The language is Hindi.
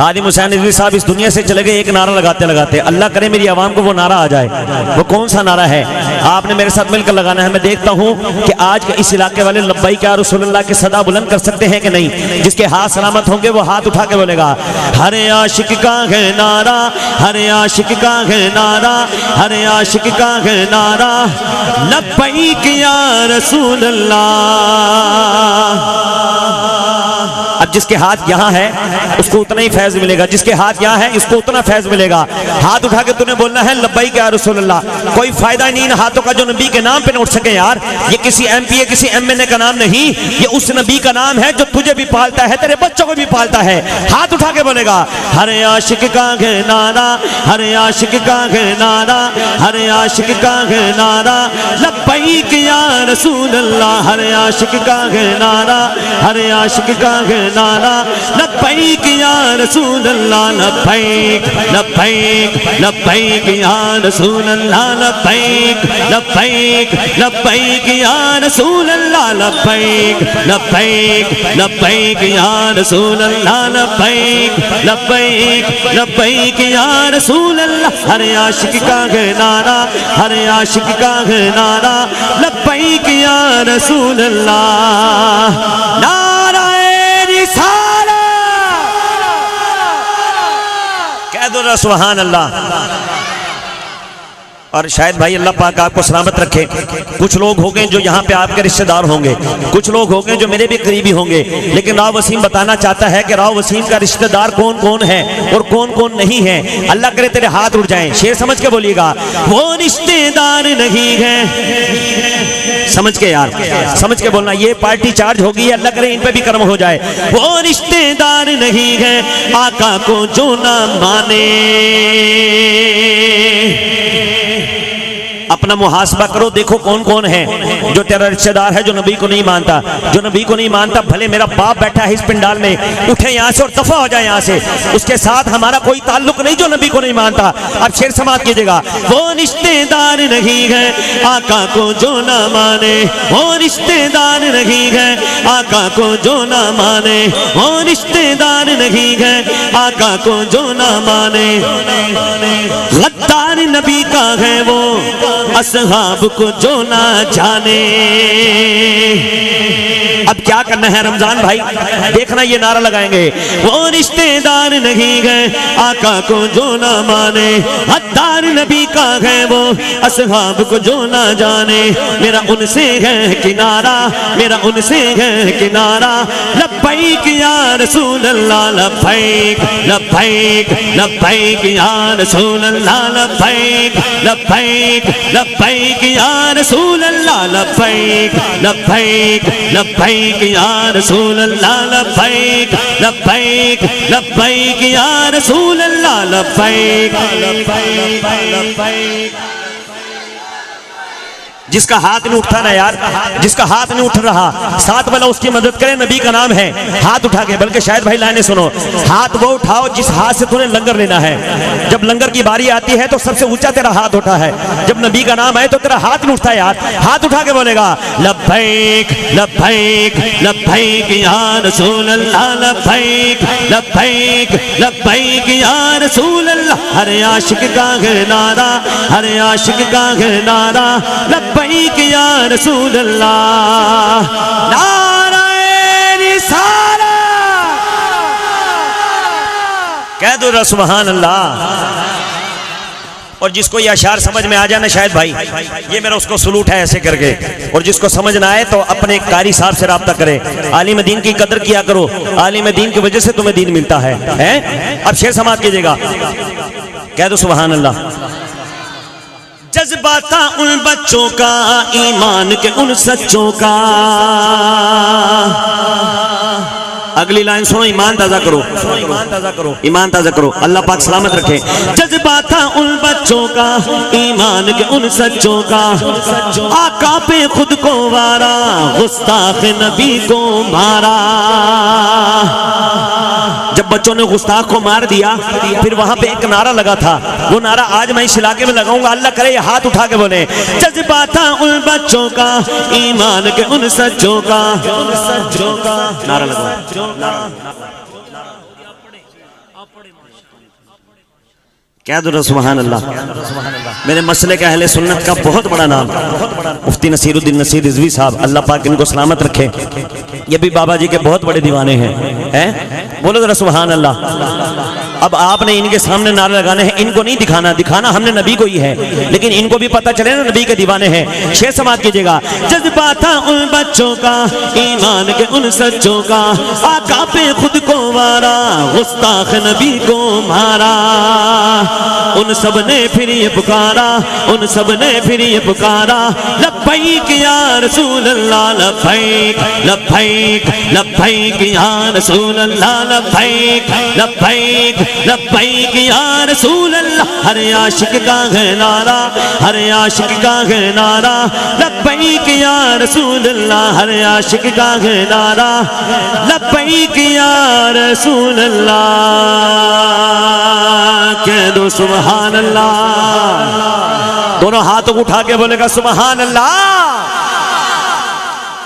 खादिम हुसैन रिजवी साहब इस दुनिया से चले गए एक नारा लगाते लगाते। अल्लाह करे मेरी आवाम को वो नारा आ जाए। वो कौन सा नारा है आपने मेरे साथ मिलकर लगाना है। मैं देखता हूँ कि आज के इस इलाके वाले लब्बैक या रसूलुल्लाह की सदा बुलंद कर सकते हैं कि नहीं। जिसके हाथ सलामत होंगे वो हाथ उठा के बोलेगा हर आशिक का है नारा, हर आशिक का है नारा, हर आशिक का है नारा, लब्बैक या रसूलुल्लाह। अब जिसके हाथ यहाँ है उसको उतना ही फैज मिलेगा, जिसके हाथ यहाँ है इसको उतना फैज मिलेगा। हाथ उठा के तूने बोलना है लब्बैक या रसूलुल्लाह। कोई फायदा नहीं इन हाथों का जो नबी के नाम पे न उठ सके यार। ये किसी एमपीए किसी एमएनए का नाम नहीं, ये उस नबी का नाम है जो तुझे भी पालता है, तेरे बच्चों को भी पालता है। हाथ उठा के बोलेगा हर आशिक का है नारा, हर आशिक का है नारा, हर आशिक का है नारा, लब्बैक या रसूलुल्लाह। हर आशिक का है नारा, हर आशिक का है नारा, लब्बैक या रसूलुल्लाह। लब्बैक लब्बैक लब्बैक या रसूलुल्लाह, लब्बैक लब्बैक लब्बैक या रसूलुल्लाह, लब्बैक लब्बैक लब्बैक या रसूलुल्लाह, लब्बैक लब्बैक लब्बैक या रसूलुल्लाह। हर आशिक का है नारा, हर आशिक का है नारा, लब्बैक या रसूलुल्लाह। नारा कह दो सुभान अल्लाह। और शायद भाई अल्लाह पाक आपको सलामत रखे। कुछ लोग होंगे जो यहाँ पे आपके रिश्तेदार होंगे, कुछ लोग होंगे जो मेरे भी करीबी होंगे, लेकिन राव वसीम बताना चाहता है कि राव वसीम का रिश्तेदार कौन कौन है और कौन कौन नहीं है। अल्लाह करे तेरे हाथ उठ जाएं। शेर समझ के बोलिएगा वो रिश्तेदार नहीं है। समझ के यार, समझ के बोलना। ये पार्टी चार्ज होगी, अल्लाह करे इन पे भी कर्म हो जाए। वो रिश्तेदार नहीं है आका को जो ना माने। अपना मुहासबा करो, देखो कौन कौन है जो तेरा रिश्तेदार है जो नबी को नहीं मानता। जो नबी को नहीं मानता, भले मेरा बाप बैठा है इस पिंडाल में, उठे यहाँ से और दफा हो जाए यहाँ से, उसके साथ हमारा कोई ताल्लुक नहीं जो नबी को नहीं मानता। अब शेर समाप्त कीजिएगा। वो रिश्तेदार नहीं है आका को जो ना माने, वो रिश्तेदार नहीं है आका को जो ना माने, वो रिश्तेदार नहीं है आका को जो ना माने। गद्दार नबी का है वो असहाब को जो ना जाने। अब क्या करना है रमजान भाई, देखना ये नारा लगाएंगे। वो रिश्तेदार नहीं है आका को जो ना माने, गद्दार नबी का है वो असहाब को जो ना जाने। मेरा उनसे है किनारा, मेरा उनसे है किनारा, लब्बैक या रसूलुल्लाह, लब्बैक लब्बैक लब्बैक या रसूलुल्लाह, लब्बैक लब्बैक लब्बैक या रसूलुल्लाह, लब्बैक लब्बैक लब्बैक या रसूलुल्लाह, लब्बैक लब्बैक लब्बैक या रसूलुल्लाह, लब्बैक लब्बैक लब्बैक। जिसका हाथ नहीं उठता ना यार, जिसका हाथ नहीं उठ रहा, साथ वाला उसकी मदद करे, नबी का नाम है, हाथ उठा के। बल्कि शायद भाई लाने सुनो, हाथ वो उठाओ जिस हाथ से तूने लंगर लेना है। जब लंगर की बारी आती है तो सबसे ऊंचा तेरा हाथ उठा है। जब नबी का नाम है तो तेरा हाथ नहीं उठता यार। हाथ उठा के बोलेगा लब्बैक लब्बैक लब्बैक या रसूलुल्लाह, लब्बैक लब्बैक लब्बैक या रसूलुल्लाह। हर आशिक का है नारा, हर आशिक का है नारा, लब्बैक या रसूलुल्लाह। नारे रिसाला कह दो सुभान अल्लाह। और जिसको ये अशार समझ में आ जाए ना शायद भाई, ये मेरा उसको सलूट है ऐसे करके। और जिसको समझ ना आए तो अपने कारी साहब से राब्ता करे। आलिम दीन की कदर किया करो, आलिम दीन की वजह से तुम्हें दीन मिलता है। अब शेर समाप्त कीजिएगा, कह दो सुभान अल्लाह। जज्बा था उन बच्चों का, ईमान के उन सच्चों का। अगली लाइन सुनो, ईमान ताजा करो, ईमान ताजा करो, ईमान ताजा करो। अल्लाह पाक सलामत रखे। जज्बा था उन बच्चों का, ईमान के उन सच्चों का, आका पे खुद को वारा, गुस्ताख नबी को मारा। जब बच्चों ने गुस्ताख को मार दिया, फिर वहां पे एक नारा लगा था। वो नारा आज मैं इस इलाके में लगाऊंगा। अल्लाह करे ये हाथ उठा के बोले, जज्बा था उन बच्चों का, ईमान के उन सच्चों का, नारा लगा। कह दो सुभान अल्लाह। मेरे मसले के अहले सुन्नत का बहुत बड़ा नाम मुफ्ती नसीरुद्दीन नसीर रिजवी साहब, अल्लाह पाक इनको सलामत रखे। ये भी बाबा जी के बहुत बड़े दीवाने हैं। बोलो जरा सुभान अल्लाह। अब आपने इनके सामने नारे लगाने हैं, इनको नहीं दिखाना, दिखाना हमने नबी को ही है, लेकिन इनको भी पता चले ना नबी के दीवाने हैं। शेर समाप्त कीजिएगा। जज्बा था उन बच्चों का, ईमान के उन सच्चों का, आका पे खुद को मारा, गुस्ताख नबी को मारा। उन सब ने फिर ये पुकारा, उन सब ने फिर ये पुकारा, लब्बैक या रसूल अल्लाह, लब्बैक लब्बैक लब्बैक या रसूल अल्लाह, लब्बैक लब्बैक लब्बैक या रसूल अल्लाह। हर आशिक का है नारा, हर आशिक का है नारा, लब्बैक या रसूल अल्लाह। हर आशिक का है नारा, लब्बैक या रसूल अल्लाह। कह दो सुभान अल्लाह। दोनों हाथों को उठा के बोलेगा सुभान अल्लाह।